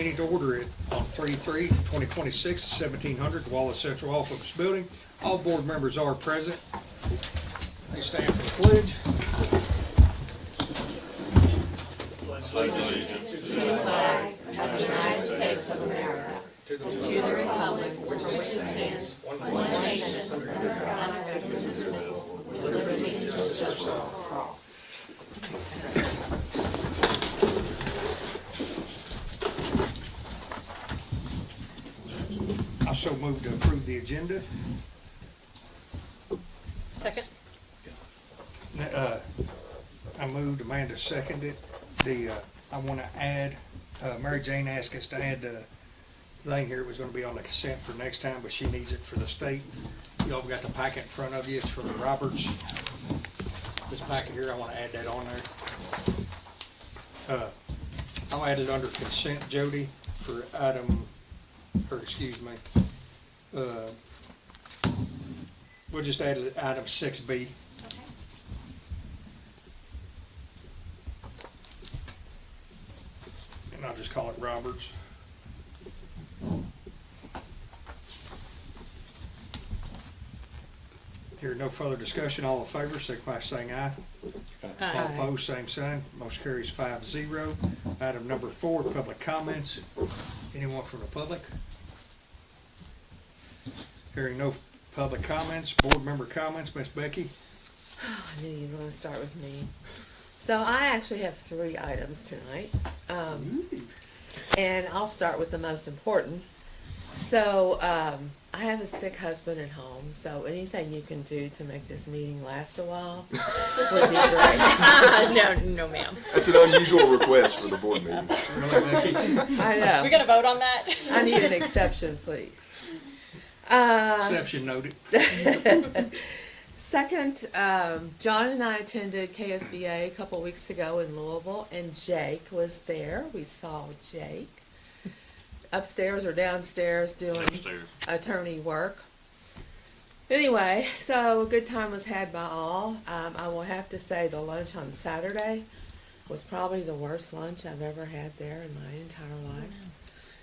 meeting to order on 3/3/2026, 1700, Wallace Central Office Building. All board members are present. They stand for the pledge. Allegiance to the flag of the United States of America, to the republic for which it stands, one nation, under God, indivisible, with liberty and justice for all. I so move to approve the agenda. Second. I moved, Amanda seconded. I want to add, Mary Jane asked us to add the thing here. It was going to be on the consent for next time, but she needs it for the state. Y'all got the packet in front of you. It's for the Roberts. This packet here, I want to add that on there. I'll add it under consent, Jody, for we'll just add it item 6B. And I'll just call it Roberts. Here, no further discussion. All in favor, signify by saying aye. All opposed, same sign. Motion carries 5-0. Item number 4, public comments. Anyone from the public? Hearing no public comments, board member comments, Miss Becky. I knew you were going to start with me. So I actually have 3 items tonight. And I'll start with the most important. So I have a sick husband at home, so anything you can do to make this meeting last a while would be great. No, ma'am. That's an unusual request for the board meetings. Really, Becky? I know. We're gonna vote on that? I need an exception, please. Exception noted. Second, John and I attended KSBA a couple weeks ago in Louisville, and Jake was there. We saw Jake upstairs or downstairs doing attorney work. Anyway, so a good time was had by all. I will have to say the lunch on Saturday was probably the worst lunch I've ever had there in my entire life.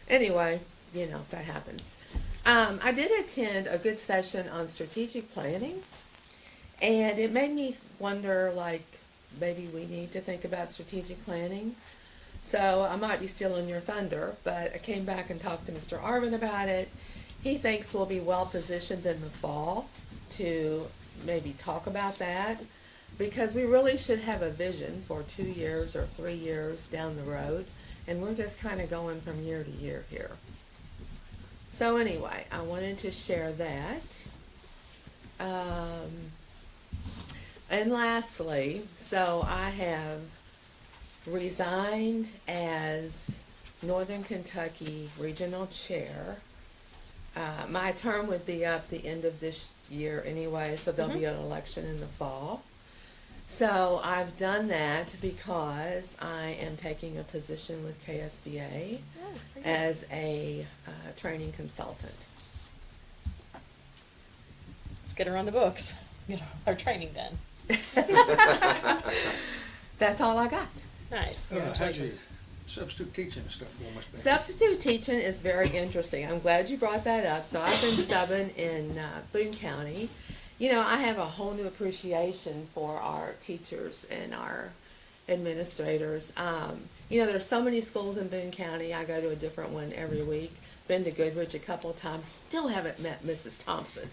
Anyway, you know, that happens. I did attend a good session on strategic planning, and it made me wonder, like, maybe we need to think about strategic planning. So I might be stealing your thunder, but I came back and talked to Mr. Arvin about it. He thinks we'll be well positioned in the fall to maybe talk about that, because we really should have a vision for 2 years or 3 years down the road, and we're just kind of going from year to year here. So anyway, I wanted to share that. And lastly, so I have resigned as Northern Kentucky Regional Chair. My term would be up the end of this year anyway, so there'll be an election in the fall. So I've done that because I am taking a position with KSBA as a training consultant. Let's get her on the books. Get our training done. That's all I got. Nice. How's your Congratulations. substitute teaching and stuff going, Miss Becky? Substitute teaching is very interesting. I'm glad you brought that up. So I've been subbing in Boone County. You know, I have a whole new appreciation for our teachers and our administrators. You know, there's so many schools in Boone County. I go to a different one every week. Been to Goodrich a couple of times. Still haven't met Mrs. Thompson.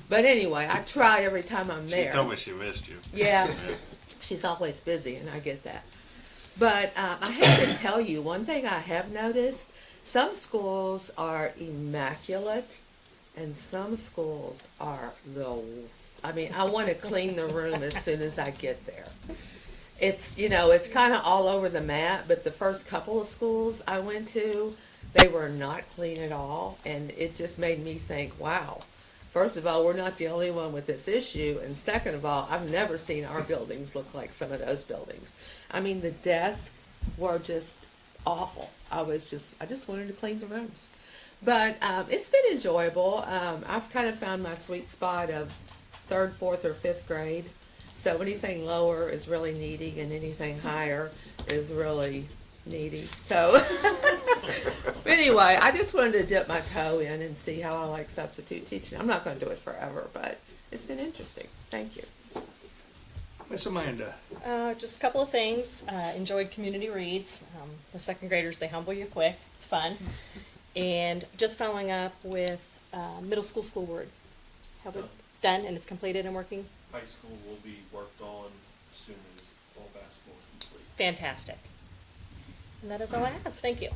But anyway, I try every time I'm there. She told me she missed you. Yeah, she's always busy, and I get that. But I have to tell you, one thing I have noticed, some schools are immaculate, and some schools are I want to clean the room as soon as I get there. It's, you know, it's kind of all over the map, but the first couple of schools I went to, they were not clean at all, and it just made me think, wow. First of all, we're not the only one with this issue, and second of all, I've never seen our buildings look like some of those buildings. I mean, the desks were just awful. I just wanted to clean the rooms. But it's been enjoyable. I've kind of found my sweet spot of 3rd, 4th, or 5th grade. So anything lower is really needy, and anything higher is really needy. So anyway, I just wanted to dip my toe in and see how I like substitute teaching. I'm not going to do it forever, but it's been interesting. Thank you. Miss Amanda. Just a couple of things. Enjoyed community reads. The second graders, they humble you quick. It's fun. And just following up with middle school school board. Have it done and it's completed and working? High school will be worked on as soon as all basketball is complete. Fantastic. And that is all I have. Thank you.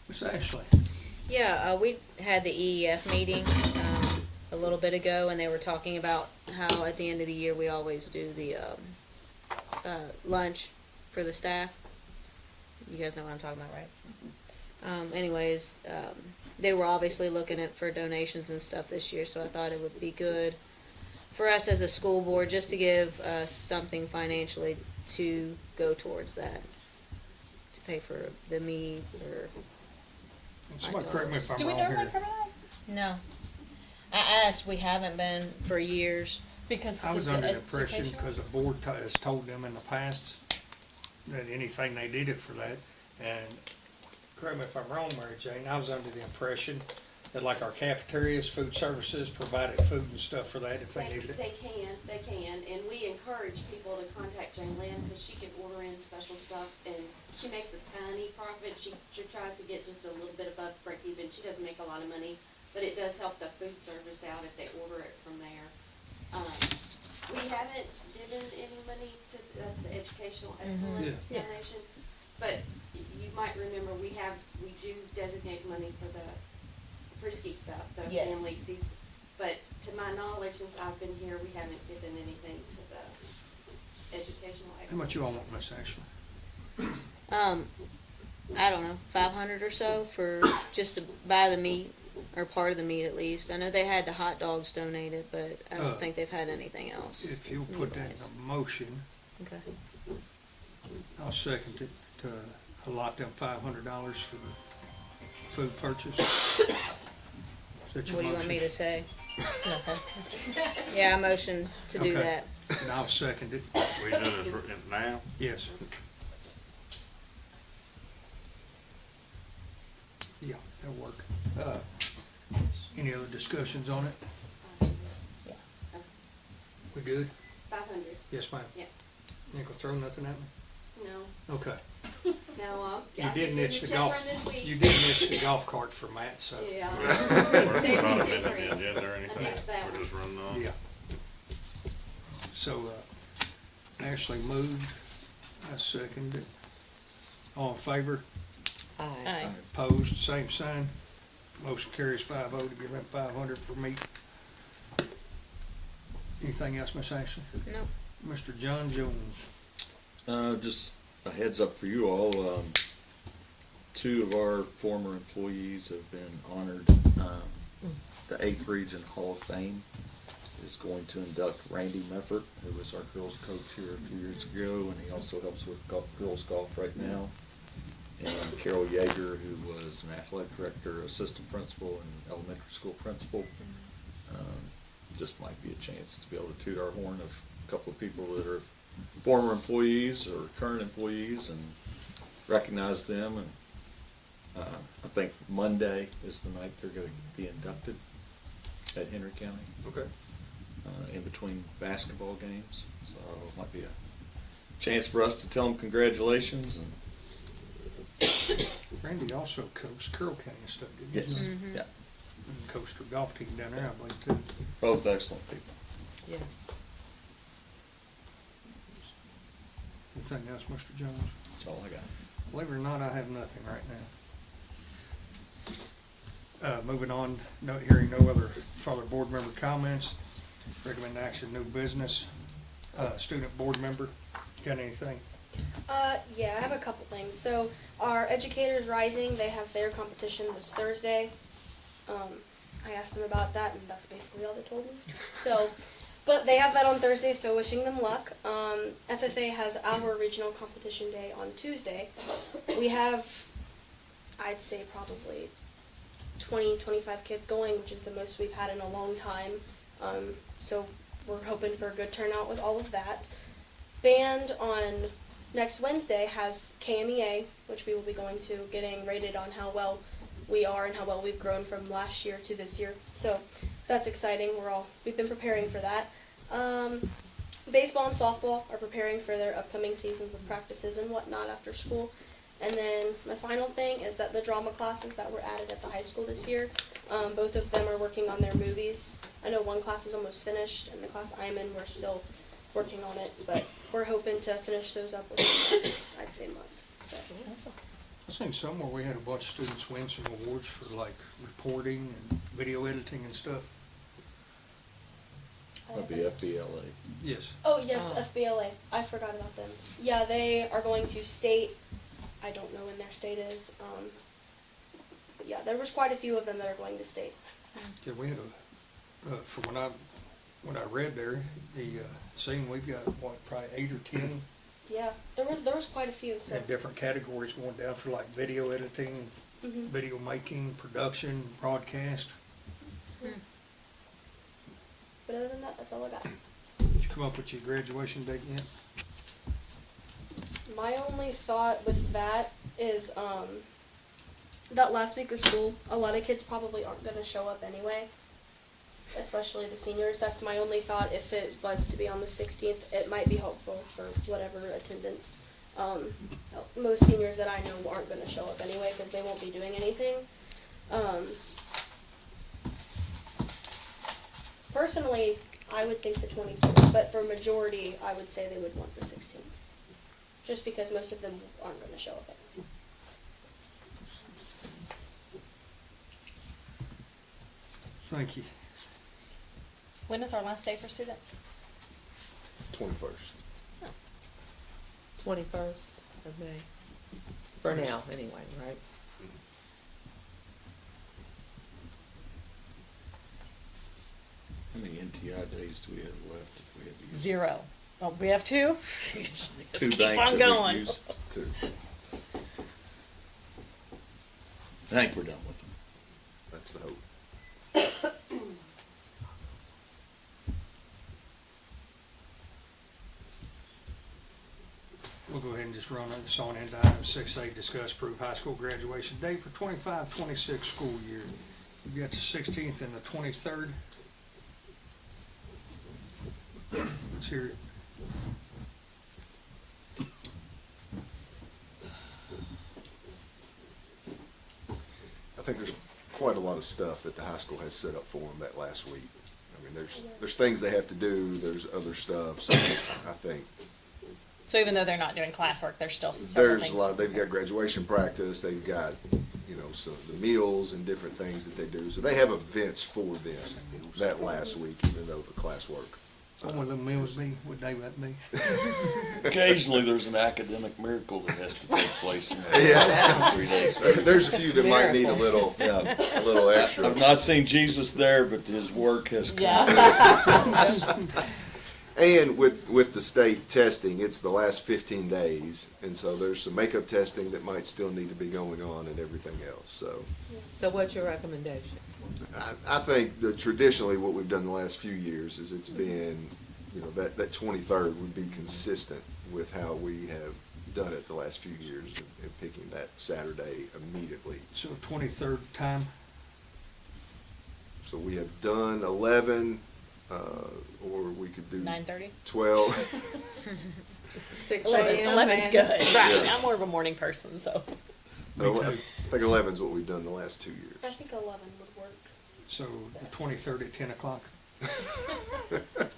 Miss Ashley. Yeah, we had the EEF meeting a little bit ago, and they were talking about how at the end of the year we always do the lunch for the staff. You guys know what I'm talking about, right? Anyways, they were obviously looking at for donations and stuff this year, so I thought it would be good for us as a school board just to give us something financially to go towards that, to pay for the meat or. And somebody correct me if I'm Do we wrong normally here. cover that? No. I asked, we haven't been for years. Because I was the under the impression, educational- because the board has told them in the past that anything they did it for that, and correct me if I'm wrong, Mary Jane, I was under the impression that like our cafeterias, food services provided food and stuff for that if they needed it. They can, and we encourage people to contact Jane Lynn, because she can order in special stuff, and she makes a tiny profit. She tries to get just a little bit above break even. She doesn't make a lot of money, but it does help the food service out if they order it from there. We haven't given any money to, that's the Educational Excellence Yeah. Foundation, but you might remember, we do designate money for the frisky stuff, the Yes. family sees. But to my knowledge, since I've been here, we haven't given anything to the Educational Excellence. How much you all want, Miss Ashley? I don't know, 500 or so for just to buy the meat, or part of the meat at least. I know they had the hot dogs donated, but I don't think they've had anything else. If you'll put that in meat-wise. a motion, Okay. I'll second it to allot them $500 for the food purchase. Is that your What do you want me motion? to say? Nothing. Yeah, I motion to do Okay. that. And I'll second it, We do this now? yes. Yeah, that'll work. Any other discussions on it? We good? 500, Yes, ma'am. Yeah. You ain't gonna throw nothing at me? no, Okay. no, You I did did nitch the the check golf, run this week. you did nitch the golf cart for Matt, so. Yeah. We're They not did amending the agree. agenda or anything? I nixed that We're one. just running on? Yeah. So, Ashley moved, I seconded it. All in favor? Aye. Aye. Opposed, same sign. Motion carries 5-0 to give them 500 for meat. Anything else, Miss Ashley? No. Mr. John Jones. Just a heads up for you all, 2 of our former employees have been honored. The 8th Region Hall of Fame is going to induct Randy Meffert, who was our girls coach here a few years ago, and he also helps with girls golf right now. And Carol Yeager, who was an athletic director, assistant principal, and elementary school principal. Just might be a chance to be able to toot our horn of a couple of people that are former employees or current employees and recognize them. And I think Monday is the night they're going to be inducted at Henry County. Okay. In between basketball games. So it might be a chance for us to tell them congratulations. And Randy also coached Carroll County and stuff, didn't yes, he? Mhm. yeah, And coached her golf team down there, I believe, too. both excellent people. Yes. Anything else, Mr. Jones? That's all I got. Believe it or not, I have nothing right now. Moving on, hearing no other further board member comments. Recommend action, new business. Student board member, got anything? Yeah, I have a couple things. So our Educators Rising, they have their competition this Thursday. I asked them about that, and that's basically all they told me. So, but they have that on Thursday, so wishing them luck. FFA has our regional competition day on Tuesday. We have, I'd say probably 20, 25 kids going, which is the most we've had in a long time. So we're hoping for a good turnout with all of that. Band on next Wednesday has KMEA, which we will be going to, getting rated on how well we are and how well we've grown from last year to this year. So that's exciting. We've been preparing for that. Baseball and softball are preparing for their upcoming seasons with practices and whatnot after school. And then my final thing is that the drama classes that were added at the high school this year, both of them are working on their movies. I know one class is almost finished, and the class I'm in, we're still working on it, but we're hoping to finish those up within the next, I'd say, month. So Awesome. I seen somewhere we had a bunch of students win some awards for like reporting and video editing and stuff. That'd be FBLA. Yes. Oh yes, Oh. FBLA. I forgot about them. Yeah, they are going to state. I don't know when their state is. But yeah, there was quite a few of them that are going to state. Yeah, we had from when I read there, the scene we've got probably 8 or 10 Yeah, there was quite a few. So. in different categories going down for like video editing, Mhm. video making, production, broadcast. But other than that, that's all I got. Did you come up with your graduation date yet? My only thought with that is that last week of school, a lot of kids probably aren't going to show up anyway, especially the seniors. That's my only thought. If it was to be on the 16th, it might be helpful for whatever attendance. Most seniors that I know aren't going to show up anyway because they won't be doing anything. Personally, I would think the 24th, but for majority, I would say they would want the 16th. Just because most of them aren't going to show up. Thank you. When is our last day for students? 21st. 21st of May. For now, anyway, right? How many NTI days do we have left if we have to use? 0. Oh, we have 2? Let's Two keep banks on that we going. use. 2. I think we're done with them. That's the hope. We'll go ahead and just run this on into item 6A, discuss approve high school graduation date for 25-26 school year. We've got the 16th and the 23rd. Let's hear it. I think there's quite a lot of stuff that the high school has set up for them that last week. I mean, there's things they have to do, there's other stuff, so I think So even though they're not doing classwork, there's still several there's things. a lot, they've got graduation practice, they've got, so the meals and different things that they do. So they have events for them that last week, even though the classwork. Only little meals be, what day would that be? Occasionally, there's an academic miracle that has to take place in Yeah. 3 days. There's a few that might need a little extra. I've not seen Jesus there, but his work has come. Yeah. And with the state testing, it's the last 15 days, and so there's some makeup testing that might still need to be going on and everything else. So So what's your recommendation? I think that traditionally what we've done the last few years is it's been, that 23rd would be consistent with how we have done it the last few years and picking that Saturday immediately. So 23rd time, So we have done 11, or we could do 9:30? 12. 6 11, a.m. 11's man? good. Right. Yeah. I'm more of a morning person, so. I think 11 is what we've done the last 2 years. I think 11 would work. so the 23rd at 10 o'clock.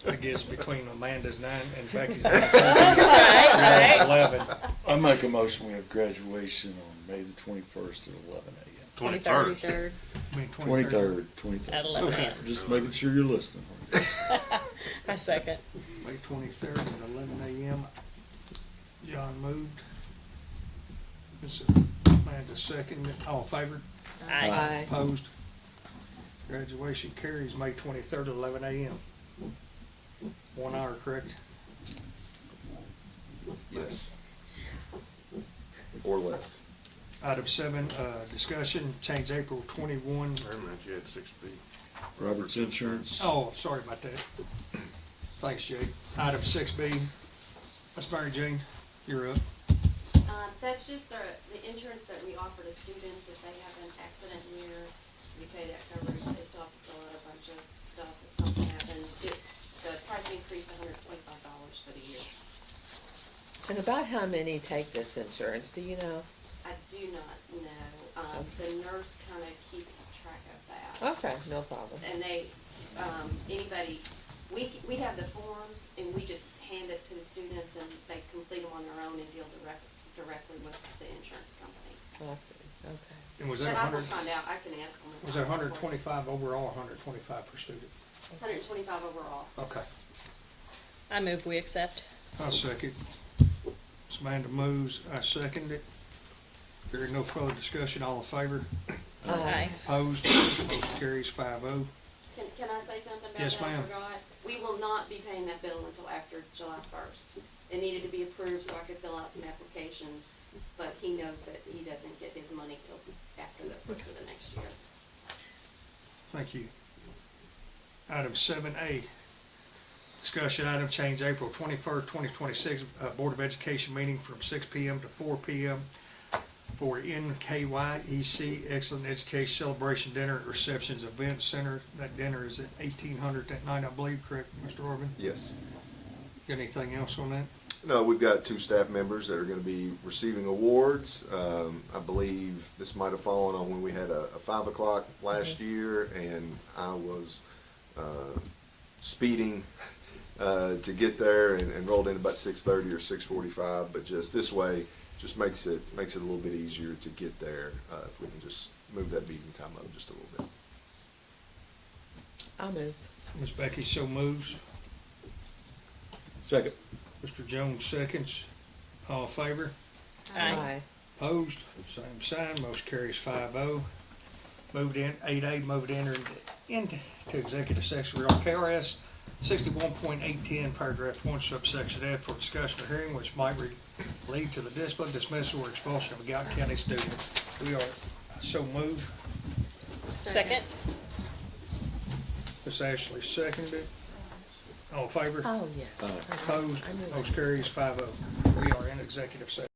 I guess between Amanda's 9 and Becky's 9. Right. 11. I make a motion, we have graduation on May the 21st at 11 a.m. 21st. I mean, 23rd. At 11 a.m. Just making sure you're listening. I second. May 23rd at 11 a.m. John moved. Amanda seconded. All in favor? Aye. Aye. Opposed? Graduation carries May 23rd at 11 a.m. 1 hour, correct? Yes. Or less. Item 7, discussion, change April 21. Wait a minute, you had 6B. Robert's Insurance. Oh, sorry about that. Thanks, Jake. Item 6B, Miss Mary Jane. You're up. That's just the insurance that we offer to students if they have an accident year. We pay that coverage. They still have to fill out a bunch of stuff if something happens. The price increased $125 for the year. And about how many take this insurance, do you know? I do not know. The nurse kind of keeps track of that. Okay, no problem. And they, anybody, we have the forms and we just hand it to the students and they complete them on their own and deal directly with the insurance company. I see, okay. And was But that I will 100, find out, I can ask them. was that 125 overall, or 125 per student? 125 overall. Okay. I move we accept. I'll second. Samantha moves, I second it. There is no further discussion, all in favor? Aye. Opposed? Motion carries 5-0. Can I say something about Yes, that? I ma'am. forgot. We will not be paying that bill until after July 1st. It needed to be approved so I could fill out some applications, but he knows that he doesn't get his money till after the first of the next year. Thank you. Item 7A, discussion item, change April 21st, 2026, Board of Education meeting from 6 p.m. to 4 p.m. for NKYEC Excellent Education Celebration Dinner at Receptions Event Center. That dinner is at 1800 that night, I believe, correct, Mr. Orban? Yes. Got anything else on that? No, we've got 2 staff members that are going to be receiving awards. I believe this might have fallen on when we had a 5 o'clock last year, and I was speeding to get there and rolled in about 6:30 or 6:45. But just this way, just makes it a little bit easier to get there if we can just move that meeting time up just a little bit. I'll move. Ms. Becky so moves. Second. Mr. Jones seconds. All in favor? Aye. Opposed? Same sign. Motion carries 5-0. Moved in, 8A, moved into executive session. We're on KRS 61.810, paragraph 1, subsection F, for discussion or hearing which might lead to the discipline, dismissal, or expulsion of a Gallatin County student. We are so moved. Second. Ms. Ashley seconded. All in favor? Oh, yes. Opposed? I knew that. Motion carries 5-0. We are in executive session.